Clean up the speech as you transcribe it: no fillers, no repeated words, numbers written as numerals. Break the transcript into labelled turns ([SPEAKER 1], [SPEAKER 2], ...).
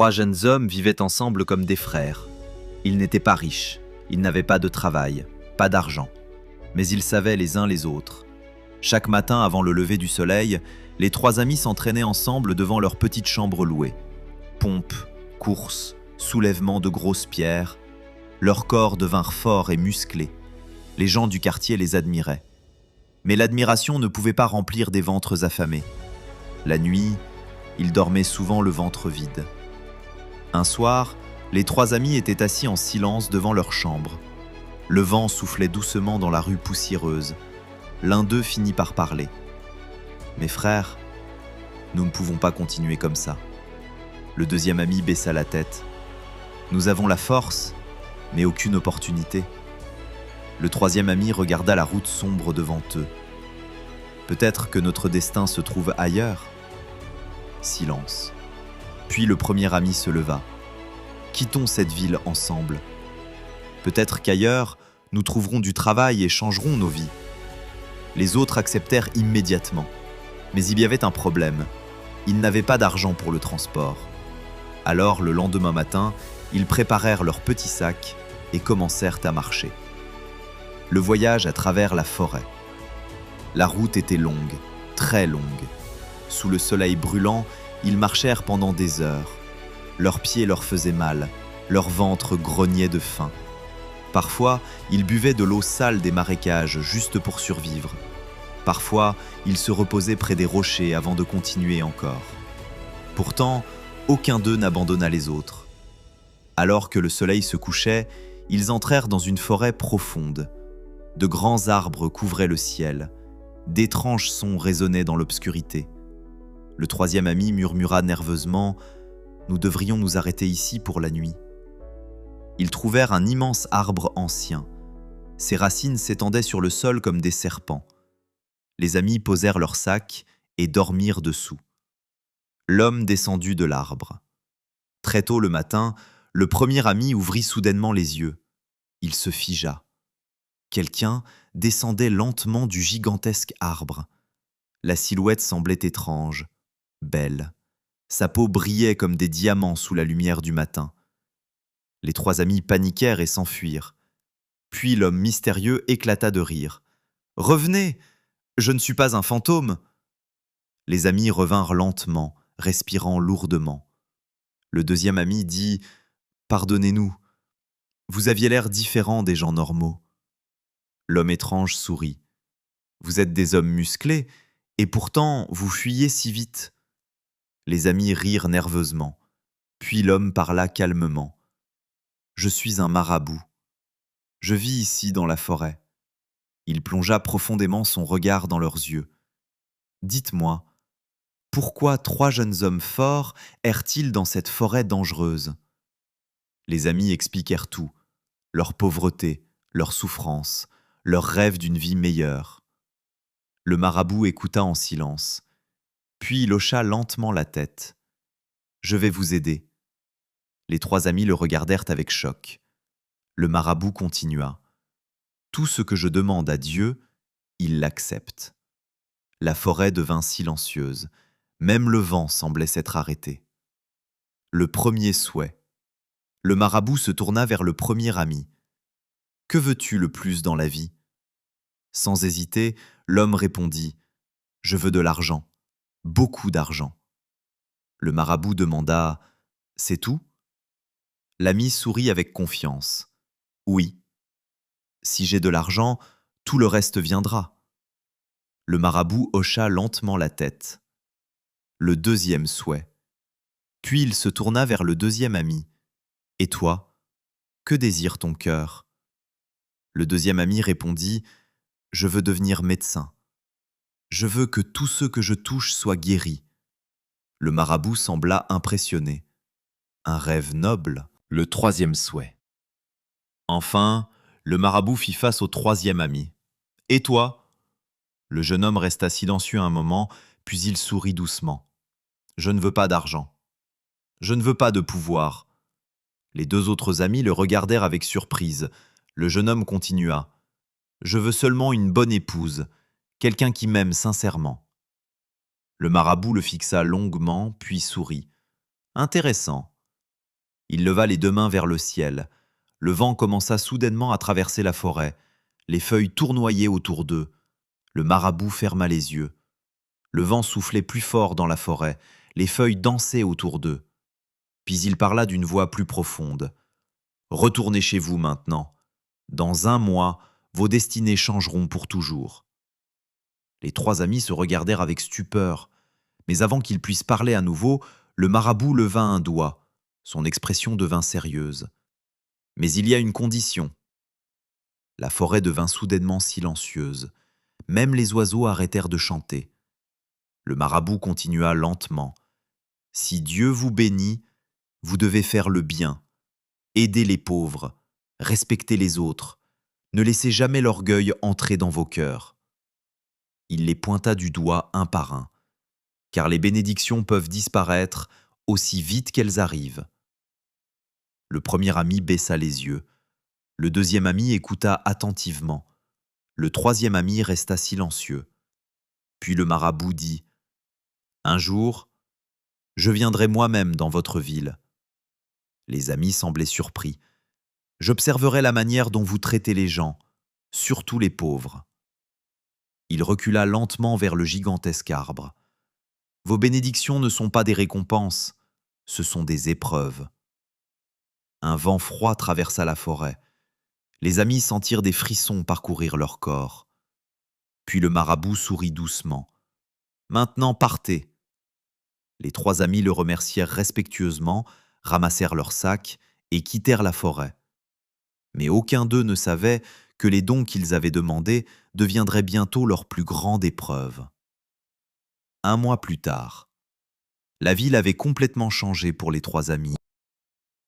[SPEAKER 1] Trois jeunes hommes vivaient ensemble comme des frères. Ils n'étaient pas riches, ils n'avaient pas de travail, pas d'argent. Mais ils savaient les uns les autres. Chaque matin avant le lever du soleil, les trois amis s'entraînaient ensemble devant leur petite chambre louée. Pompes, courses, soulèvements de grosses pierres. Leurs corps devinrent forts et musclés. Les gens du quartier les admiraient. Mais l'admiration ne pouvait pas remplir des ventres affamés. La nuit, ils dormaient souvent le ventre vide. Un soir, les trois amis étaient assis en silence devant leur chambre. Le vent soufflait doucement dans la rue poussiéreuse. L'un d'eux finit par parler. « Mes frères, nous ne pouvons pas continuer comme ça. » Le deuxième ami baissa la tête. « Nous avons la force, mais aucune opportunité. » Le troisième ami regarda la route sombre devant eux. « Peut-être que notre destin se trouve ailleurs. » Silence. Puis le premier ami se leva. « Quittons cette ville ensemble. Peut-être qu'ailleurs, nous trouverons du travail et changerons nos vies. » Les autres acceptèrent immédiatement. Mais il y avait un problème. Ils n'avaient pas d'argent pour le transport. Alors, le lendemain matin, ils préparèrent leurs petits sacs et commencèrent à marcher. Le voyage à travers la forêt. La route était longue, très longue. Sous le soleil brûlant, ils marchèrent pendant des heures. Leurs pieds leur faisaient mal, leur ventre grognait de faim. Parfois, ils buvaient de l'eau sale des marécages juste pour survivre. Parfois, ils se reposaient près des rochers avant de continuer encore. Pourtant, aucun d'eux n'abandonna les autres. Alors que le soleil se couchait, ils entrèrent dans une forêt profonde. De grands arbres couvraient le ciel. D'étranges sons résonnaient dans l'obscurité. Le troisième ami murmura nerveusement « Nous devrions nous arrêter ici pour la nuit. » Ils trouvèrent un immense arbre ancien. Ses racines s'étendaient sur le sol comme des serpents. Les amis posèrent leurs sacs et dormirent dessous. L'homme descendit de l'arbre. Très tôt le matin, le premier ami ouvrit soudainement les yeux. Il se figea. Quelqu'un descendait lentement du gigantesque arbre. La silhouette semblait étrange, belle. Sa peau brillait comme des diamants sous la lumière du matin. Les trois amis paniquèrent et s'enfuirent. Puis l'homme mystérieux éclata de rire. « Revenez! Je ne suis pas un fantôme !» Les amis revinrent lentement, respirant lourdement. Le deuxième ami dit « Pardonnez-nous, vous aviez l'air différent des gens normaux. » L'homme étrange sourit. « Vous êtes des hommes musclés, et pourtant vous fuyez si vite. » Les amis rirent nerveusement. Puis l'homme parla calmement. « Je suis un marabout. Je vis ici dans la forêt. » Il plongea profondément son regard dans leurs yeux. « Dites-moi, pourquoi trois jeunes hommes forts errent-ils dans cette forêt dangereuse ?» Les amis expliquèrent tout, leur pauvreté, leur souffrance, leur rêve d'une vie meilleure. Le marabout écouta en silence, puis il hocha lentement la tête. « Je vais vous aider. » Les trois amis le regardèrent avec choc. Le marabout continua. « Tout ce que je demande à Dieu, il l'accepte. » La forêt devint silencieuse. Même le vent semblait s'être arrêté. Le premier souhait. Le marabout se tourna vers le premier ami. « Que veux-tu le plus dans la vie ?» Sans hésiter, l'homme répondit « Je veux de l'argent, beaucoup d'argent. » Le marabout demanda « C'est tout ?» L'ami sourit avec confiance. « Oui. Si j'ai de l'argent, tout le reste viendra. » Le marabout hocha lentement la tête. Le deuxième souhait. Puis il se tourna vers le deuxième ami. « Et toi, que désire ton cœur ?» Le deuxième ami répondit « Je veux devenir médecin. Je veux que tous ceux que je touche soient guéris. » Le marabout sembla impressionné. Un rêve noble. Le troisième souhait. Enfin, le marabout fit face au troisième ami. « Et toi ?» Le jeune homme resta silencieux un moment, puis il sourit doucement. « Je ne veux pas d'argent. Je ne veux pas de pouvoir. » Les deux autres amis le regardèrent avec surprise. Le jeune homme continua. « Je veux seulement une bonne épouse, quelqu'un qui m'aime sincèrement. » Le marabout le fixa longuement, puis sourit. « Intéressant. Il leva les deux mains vers le ciel. Le vent commença soudainement à traverser la forêt. Les feuilles tournoyaient autour d'eux. Le marabout ferma les yeux. Le vent soufflait plus fort dans la forêt. Les feuilles dansaient autour d'eux. Puis il parla d'une voix plus profonde. « Retournez chez vous maintenant. Dans 1 mois, vos destinées changeront pour toujours. » Les 3 amis se regardèrent avec stupeur. Mais avant qu'ils puissent parler à nouveau, le marabout leva un doigt. Son expression devint sérieuse. « Mais il y a une condition. » La forêt devint soudainement silencieuse. Même les oiseaux arrêtèrent de chanter. Le marabout continua lentement. « Si Dieu vous bénit, vous devez faire le bien, aider les pauvres, respecter les autres, ne laissez jamais l'orgueil entrer dans vos cœurs. » Il les pointa du doigt un par un, car les bénédictions peuvent disparaître aussi vite qu'elles arrivent. Le premier ami baissa les yeux. Le deuxième ami écouta attentivement. Le troisième ami resta silencieux. Puis le marabout dit « Un jour, je viendrai moi-même dans votre ville. » Les amis semblaient surpris. « J'observerai la manière dont vous traitez les gens, surtout les pauvres. » Il recula lentement vers le gigantesque arbre. « Vos bénédictions ne sont pas des récompenses, ce sont des épreuves. » Un vent froid traversa la forêt. Les amis sentirent des frissons parcourir leur corps. Puis le marabout sourit doucement. « Maintenant partez. » Les 3 amis le remercièrent respectueusement, ramassèrent leurs sacs et quittèrent la forêt. Mais aucun d'eux ne savait que les dons qu'ils avaient demandés deviendraient bientôt leur plus grande épreuve. 1 mois plus tard, la ville avait complètement changé pour les 3 amis.